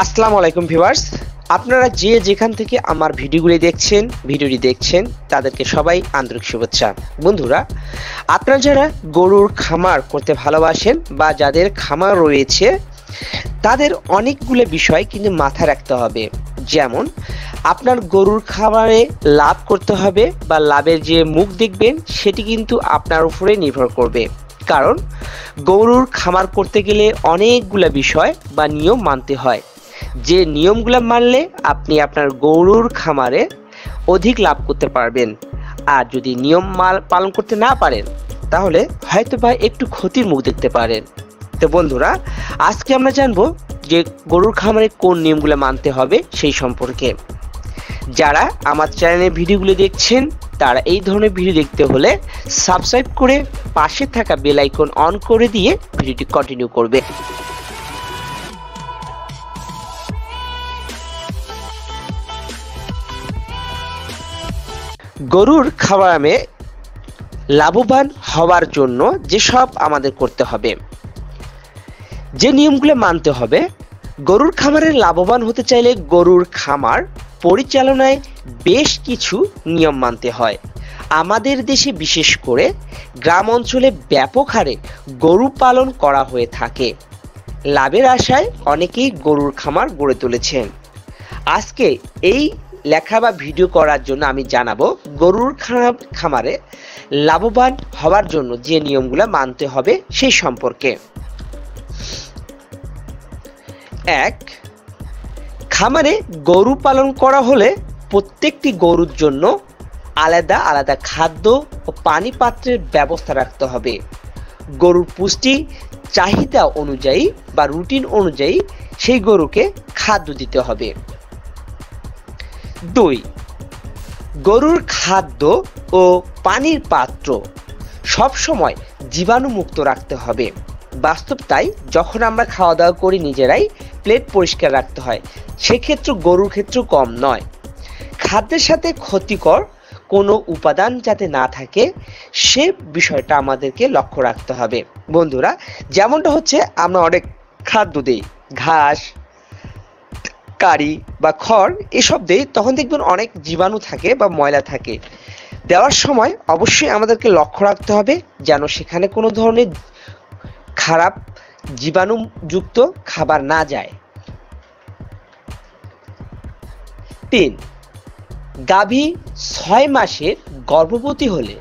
আসসালামু আলাইকুম ভিউয়ার্স, আপনারা যে যেখান থেকে আমার ভিডিওটি দেখছেন তাদেরকে সবাই আন্তরিক শুভেচ্ছা। বন্ধুরা, আপনারা যারা গরুর খামার করতে ভালোবাসেন বা যাদের খামার রয়েছে তাদের অনেকগুলো বিষয় কিন্তু মাথায় রাখতে হবে। যেমন আপনার গরুর খামারে লাভ করতে হবে বা লাভের যে মুখ দেখবেন সেটি কিন্তু আপনার উপরে নির্ভর করবে। কারণ গরুর খামার করতে গেলে অনেকগুলো বিষয় বা নিয়ম মানতে হয়, যে নিয়মগুলো মানলে আপনি আপনার গরুর খামারে অধিক লাভ করতে পারবেন। আর যদি নিয়ম পালন করতে না পারেন তাহলে হয়তো বা একটু ক্ষতির মুখ দেখতে পারেন। তো বন্ধুরা, আজকে আমরা জানবো যে গরুর খামারে কোন নিয়মগুলো মানতে হবে সেই সম্পর্কে। যারা আমার চ্যানেলের ভিডিওগুলো দেখছেন তারা এই ধরনের ভিডিও দেখতে হলে সাবস্ক্রাইব করে পাশে থাকা বেল আইকন অন করে দিয়ে ভিডিওটি কন্টিনিউ করবে। গরুর খামারে লাভবান হওয়ার জন্য যেসব আমাদের করতে হবে, যে নিয়মগুলো মানতে হবে, গরুর খামারে লাভবান হতে চাইলে গরুর খামার পরিচালনায় বেশ কিছু নিয়ম মানতে হয়। আমাদের দেশে বিশেষ করে গ্রাম অঞ্চলে ব্যাপক হারে গরু পালন করা হয়ে থাকে। লাভের আশায় অনেকেই গরুর খামার গড়ে তুলেছেন। আজকে এই লেখা বা ভিডিও করার জন্য আমি জানাবো গরুর খামারে লাভবান হওয়ার জন্য যে নিয়মগুলো মানতে হবে সেই সম্পর্কে। 1. খামারে গরু পালন করা হলে প্রত্যেকটি গরুর জন্য আলাদা আলাদা খাদ্য ও পানি পাত্রের ব্যবস্থা রাখতে হবে। গরুর পুষ্টি চাহিদা অনুযায়ী বা রুটিন অনুযায়ী সেই গরুকে খাদ্য দিতে হবে। 2. গরুর খাদ্য ও পানির পাত্র সবসময় জীবাণুমুক্ত রাখতে হবে। বাস্তব তাই, যখন আমরা খাওয়া দাওয়া করি নিজেরাই প্লেট পরিষ্কার রাখতে হয়, সেক্ষেত্রে গরুর ক্ষেত্রে কম নয়। খাদ্যের সাথে ক্ষতিকর কোনো উপাদান যাতে না থাকে সে বিষয়টা আমাদেরকে লক্ষ্য রাখতে হবে। বন্ধুরা, যেমনটা হচ্ছে আমরা অনেক খাদ্য দিই, ঘাস, কারি বা খড় এসব দেই, তখন দেখবেন অনেক জীবাণু থাকে বা ময়লা থাকে। দেওয়ার সময় অবশ্যই আমাদেরকে লক্ষ্য রাখতে হবে যেন সেখানে কোনো ধরনের খারাপ জীবাণুযুক্ত খাবার না যায়। 3. গাভী 6 মাসের গর্ভবতী হলে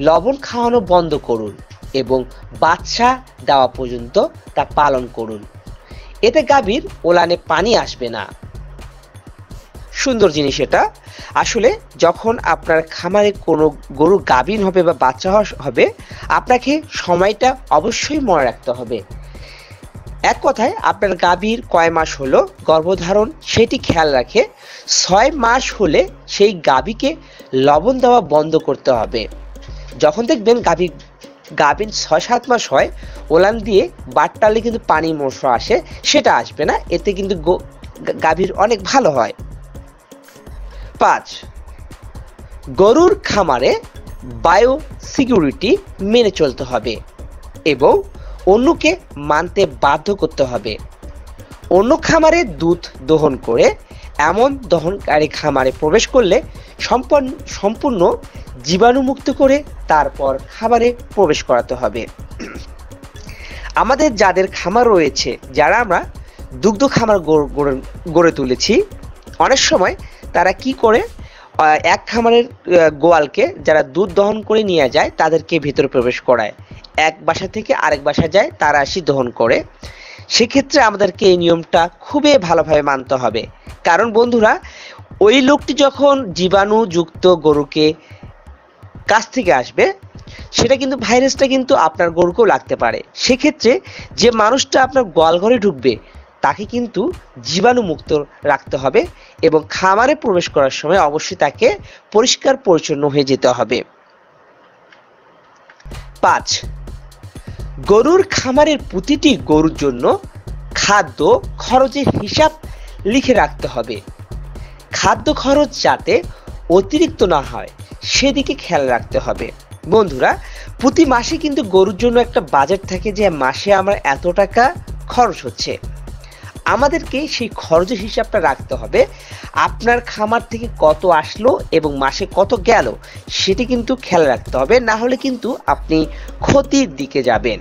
লবণ খাওয়ানো বন্ধ করুন এবং বাচ্চা দেওয়া পর্যন্ত তা পালন করুন। এতে গাভীর ওলানে পানি আসবে না। সুন্দর জিনিস এটা। আসলে যখন আপনার খামারে কোনো গরু গাভীর হবে বা বাচ্চা হবে, আপনাকে সময়টা অবশ্যই মনে রাখতে হবে। এক কথায় আপনার গাভীর কয় মাস হলো গর্ভধারণ সেটি খেয়াল রাখে 6 মাস হলে সেই গাভীকে লবণ দেওয়া বন্ধ করতে হবে। যখন দেখবেন গাভীর 6-7 মাস হয়, ওলান দিয়ে বাট্টালে কিন্তু পানি মোষ আসে, সেটা আসবে না। এতে কিন্তু গাভীর অনেক ভালো হয়। 5. গরুর খামারে বায়ো সিকিউরিটি মেনে চলতে হবে এবং অন্যকে মানতে বাধ্য করতে হবে। অন্য খামারে দুধ দহন করে এমন দহনকারী খামারে প্রবেশ করলে সম্পূর্ণ জীবাণুমুক্ত করে তারপর খামারে প্রবেশ করাতে হবে। আমাদের যাদের খামার রয়েছে, যারা আমরা দুগ্ধ খামার গড়ে তুলেছি, অনেক সময় তারা কি করে, এক খামারের গোয়ালকে যারা দুধ দহন করে নিয়ে যায় তাদেরকে ভিতরে প্রবেশ করায়, এক বাসা থেকে আরেক বাসা যায়, তারা আসি দহন করে। সেক্ষেত্রে আমাদেরকে এই নিয়মটা খুবই ভালোভাবে মানতে হবে। কারণ বন্ধুরা, ওই লোকটি যখন জীবাণুযুক্ত গরুকে কাছ থেকে আসবে, সেটা কিন্তু ভাইরাসটা কিন্তু আপনার গরুকেও লাগতে পারে। সেক্ষেত্রে যে মানুষটা আপনার গোয়ালঘরে ঢুকবে তাকে কিন্তু জীবাণুমুক্ত রাখতে হবে এবং খামারে প্রবেশ করার সময় অবশ্যই তাকে পরিষ্কার পরিচ্ছন্ন হয়ে যেতে হবে। 5. গরুর খামারের প্রতিটি গরুর জন্য খাদ্য খরচের হিসাব লিখে রাখতে হবে। খাদ্য খরচ যাতে অতিরিক্ত না হয় সেদিকে খেয়াল রাখতে হবে। বন্ধুরা, প্রতি মাসে কিন্তু গরুর জন্য একটা বাজেট থাকে যে মাসে আমার এত টাকা খরচ হচ্ছে। আমাদেরকে সেই খরচের হিসাবটা রাখতে হবে। আপনার খামার থেকে কত আসলো এবং মাসে কত গেল সেটি কিন্তু খেয়াল রাখতে হবে, না হলে কিন্তু আপনি ক্ষতির দিকে যাবেন।